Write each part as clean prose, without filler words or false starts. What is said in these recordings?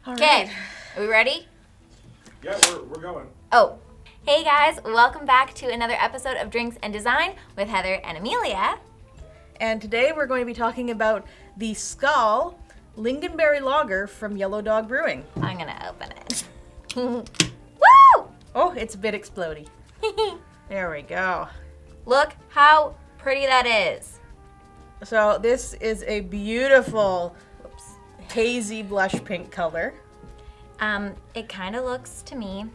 Okay, are we ready? Yeah, we're going. Oh, hey guys, welcome back to another episode of Drinks and Design with Heather and Amelia. And today we're going to be talking about the Skull Lingonberry Lager from Yellow Dog Brewing. I'm gonna open it. Woo! Oh, it's a bit explodey. There we go. Look how pretty that is. So this is a beautiful hazy blush pink color. It kind of looks to me,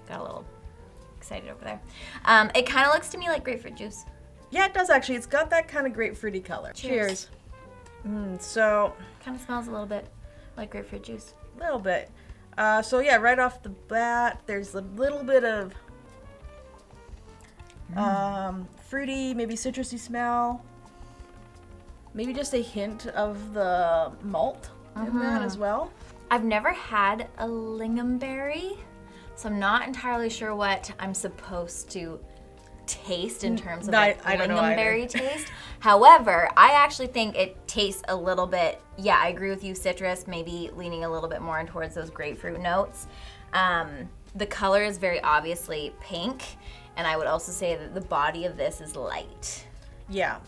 got a little excited over there. It kind of looks to me like grapefruit juice. Yeah, it does actually. It's got that kind of grapefruity color. Cheers. So, Kind of smells a little bit like grapefruit juice. a little bit. So yeah, right off the bat, there's a little bit of fruity, maybe citrusy smell. Maybe just a hint of the malt in that as well. I've never had a lingonberry, so I'm not entirely sure what I'm supposed to taste in terms of like I don't know lingonberry taste. However, I actually think it tastes a little bit, yeah, I agree with you, citrus, maybe leaning a little bit more in towards those grapefruit notes. The color is very obviously pink, and I would also say that the body of this is light. Yeah.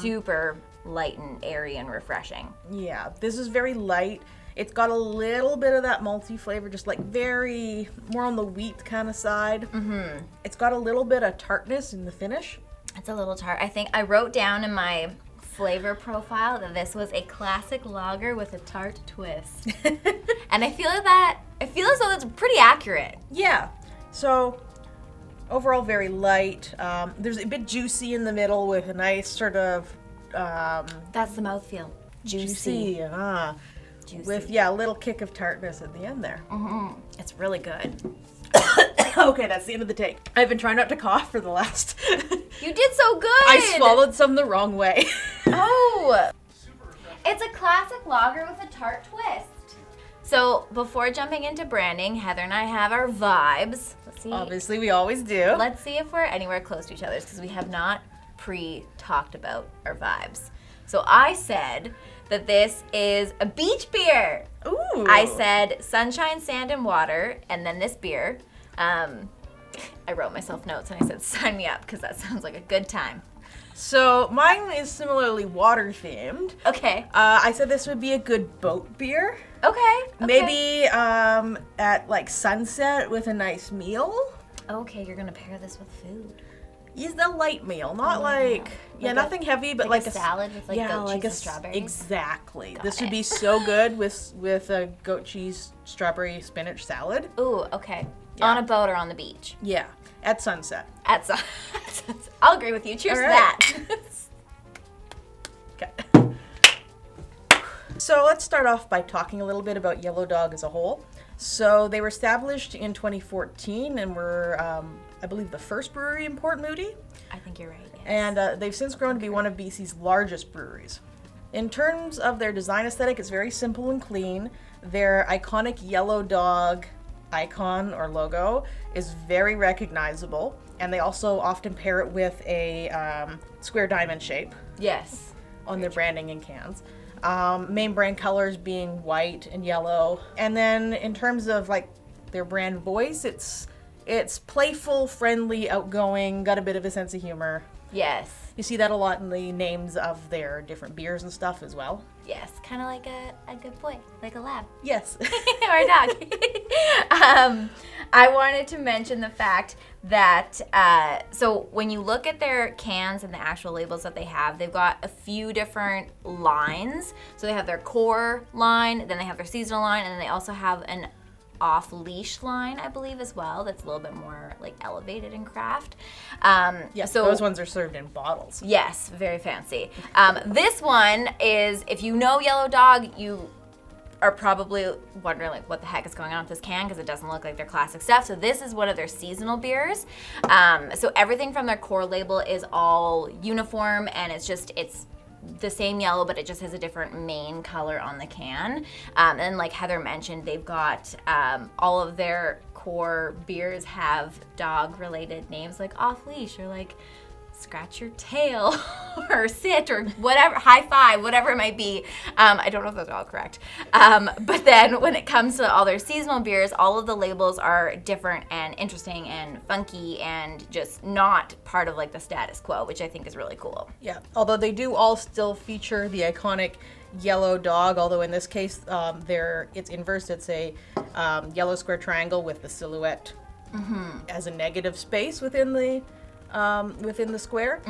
Super light and airy and refreshing. Yeah, this is very light. It's got a little bit of that malty flavor, just like very more on the wheat kind of side. Mm-hmm. It's got a little bit of tartness in the finish. It's a little tart. I think I wrote down in my flavor profile that this was a classic lager with a tart twist. And I feel as though that's pretty accurate. Yeah. So overall, very light. There's a bit juicy in the middle with a nice sort of That's the mouthfeel. Juicy. Juicy. With a little kick of tartness at the end there. It's really good. Okay, that's the end of the take. I've been trying not to cough for the last. You did so good. I swallowed some the wrong way. Oh. It's a classic lager with a tart twist. So before jumping into branding, Heather and I have our vibes. Let's see. Obviously, we always do. Let's see if we're anywhere close to each other's because we have not pre-talked about our vibes. So I said that this is a beach beer. Ooh. I said sunshine, sand, and water, and then this beer. I wrote myself notes and I said sign me up because that sounds like a good time. So mine is similarly water themed. Okay. I said this would be a good boat beer. Okay. Maybe at like sunset with a nice meal. Okay, you're gonna pair this with food. Use the light meal, not like nothing heavy, but like a salad with like goat cheese and strawberries. Exactly. Got This would it. be so good with a goat cheese strawberry spinach salad. Ooh, okay. Yeah. On a boat or on the beach? Yeah, at sunset. I'll agree with you. Cheers All to right. that. Okay. So let's start off by talking a little bit about Yellow Dog as a whole. So they were established in 2014 and were, I believe, the first brewery in Port Moody. I think you're right. Yes. And they've since grown to be one of BC's largest breweries. In terms of their design aesthetic, it's very simple and clean. Their iconic Yellow Dog icon or logo is very recognizable, and they also often pair it with a square diamond shape Yes. on their branding and cans. Main brand colors being white and yellow. And then in terms of like their brand voice, it's playful, friendly, outgoing, got a bit of a sense of humor. Yes. You see that a lot in the names of their different beers and stuff as well. Yes. Kind of like a good boy, like a lab. Yes. Or a dog. I wanted to mention the fact that, so when you look at their cans and the actual labels that they have, they've got a few different lines. So they have their core line, then they have their seasonal line, and then they also have an off-leash line, I believe, as well. That's a little bit more like elevated in craft. Yes, so those ones are served in bottles. yes, very fancy. This one is, if you know Yellow Dog, you are probably wondering like what the heck is going on with this can because it doesn't look like their classic stuff. So this is one of their seasonal beers. So everything from their core label is all uniform, and it's the same yellow, but it just has a different main color on the can. And like Heather mentioned, they've got all of their core beers have dog-related names like Off Leash or like scratch your tail or sit or whatever, high five, whatever it might be. I don't know if those are all correct. But then when it comes to all their seasonal beers, all of the labels are different and interesting and funky and just not part of like the status quo, which I think is really cool. Yeah, although they do all still feature the iconic yellow dog, although in this case it's inverse. It's a yellow square triangle with the silhouette as a negative space within the square,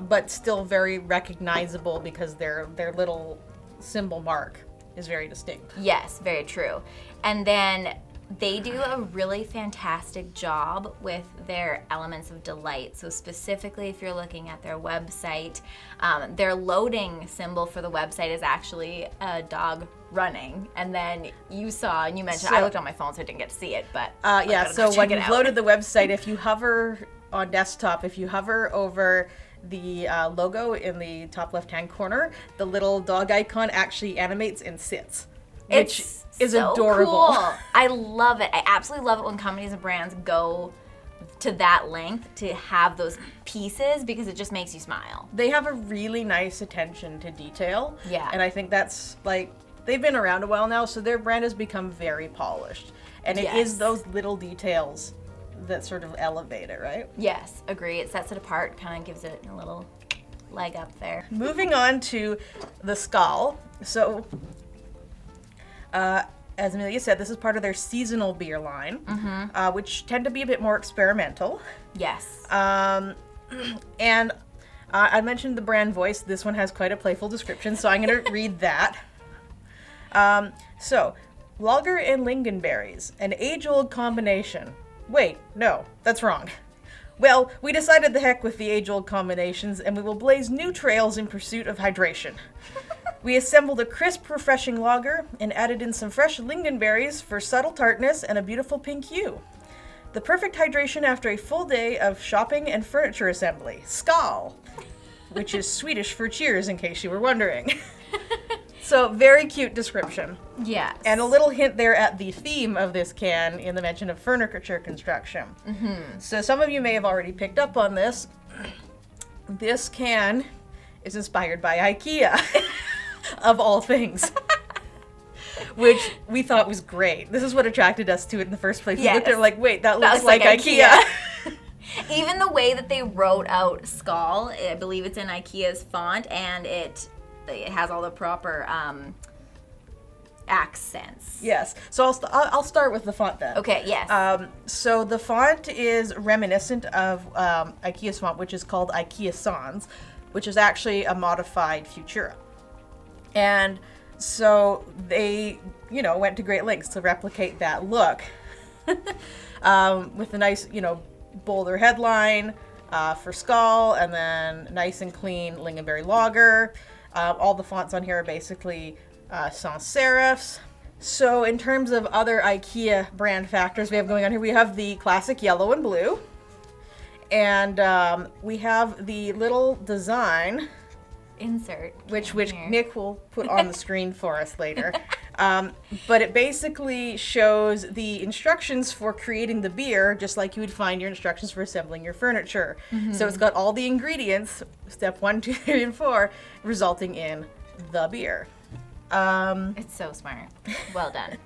but still very recognizable because their little symbol mark is very distinct. Yes, very true. And then they do a really fantastic job with their elements of delight. So specifically, if you're looking at their website, their loading symbol for the website is actually a dog running. And then you saw, and you mentioned, I looked on my phone, so I didn't get to see it, but so when you've loaded the website, if you hover on desktop, if you hover over the logo in the top left-hand corner, the little dog icon actually animates and sits, which is so adorable. Cool. I love it. I absolutely love it when companies and brands go to that length to have those pieces because it just makes you smile. They have a really nice attention to detail. Yeah. And I think that's like, they've been around a while now, so their brand has become very polished. And it is those little details that sort of elevate it, right? Yes, agree. It sets it apart, kind of gives it a little leg up there. Moving on to the Skull. So, as Amelia said, this is part of their seasonal beer line, which tend to be a bit more experimental. Yes. And I mentioned the brand voice. This one has quite a playful description, so I'm going to read that. So, lager and lingonberries, an age-old combination. Wait, no, that's wrong. Well, we decided the heck with the age-old combinations, and we will blaze new trails in pursuit of hydration. We assembled a crisp, refreshing lager and added in some fresh lingonberries for subtle tartness and a beautiful pink hue. The perfect hydration after a full day of shopping and furniture assembly. Skål! Which is Swedish for cheers, in case you were wondering. So, very cute description. Yes. And a little hint there at the theme of this can in the mention of furniture construction. So some of you may have already picked up on this. This can is inspired by IKEA, of all things. Which we thought was great. This is what attracted us to it in the first place. We looked at it like, wait, that looks like IKEA. Even the way that they wrote out Skål, I believe it's in IKEA's font, and it has all the proper accents. Yes. So I'll start with the font then. Okay, yes. So the font is reminiscent of IKEA's font, which is called IKEA Sans, which is actually a modified Futura. And so they, went to great lengths to replicate that look with a nice, bolder headline for Skål, and then nice and clean lingonberry lager. All the fonts on here are basically sans serifs. So in terms of other IKEA brand factors we have going on here, we have the classic yellow and blue. And we have the little design Insert. which here. Nick will put on the screen for us later. But it basically shows the instructions for creating the beer, just like you would find your instructions for assembling your furniture. So it's got all the ingredients, step 1, 2, 3, and 4, resulting in the beer. It's so smart. Well done.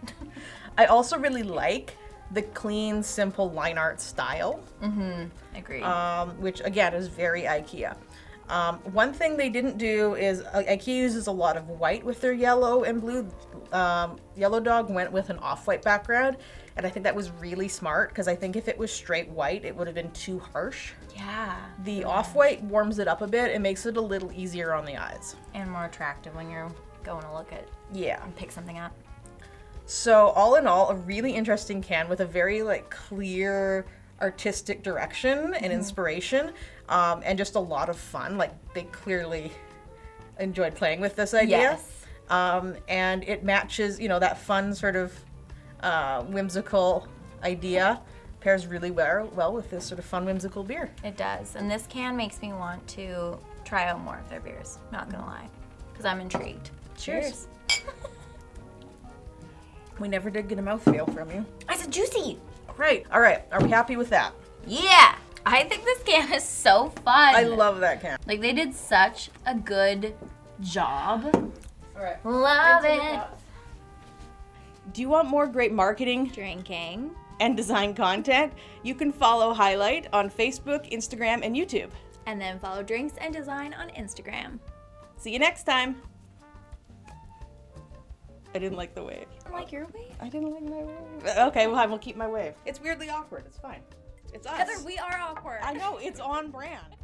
I also really like the clean, simple line art style. Agreed. Which again is very IKEA. One thing they didn't do is IKEA uses a lot of white with their yellow and blue. Yellow Dog went with an off-white background, and I think that was really smart because I think if it was straight white, it would have been too harsh. Yeah. The off-white warms it up a bit and makes it a little easier on the eyes. And more attractive when you're going to look at and pick something up. So all in all, a really interesting can with a very clear artistic direction and inspiration, and just a lot of fun. They clearly enjoyed playing with this idea. Yes. And it matches, that fun sort of whimsical idea pairs really well with this sort of fun whimsical beer. It does. And this can makes me want to try out more of their beers, not gonna lie, because I'm intrigued. Cheers. We never did get a mouthfeel from you. I said juicy. Great. All right. Are we happy with that? Yeah. I think this can is so fun. I love that can. Like they did such a good job. All right. Love it. Do you want more great marketing Drinking. and design content? You can follow Highlight on Facebook, Instagram, and YouTube. And then follow Drinks and Design on Instagram. See you next time. I didn't like the wave. Like your wave? I didn't like my wave. Okay, well, I will keep my wave. It's weirdly awkward. It's fine. It's us. Heather, we are awkward. I know, it's on brand.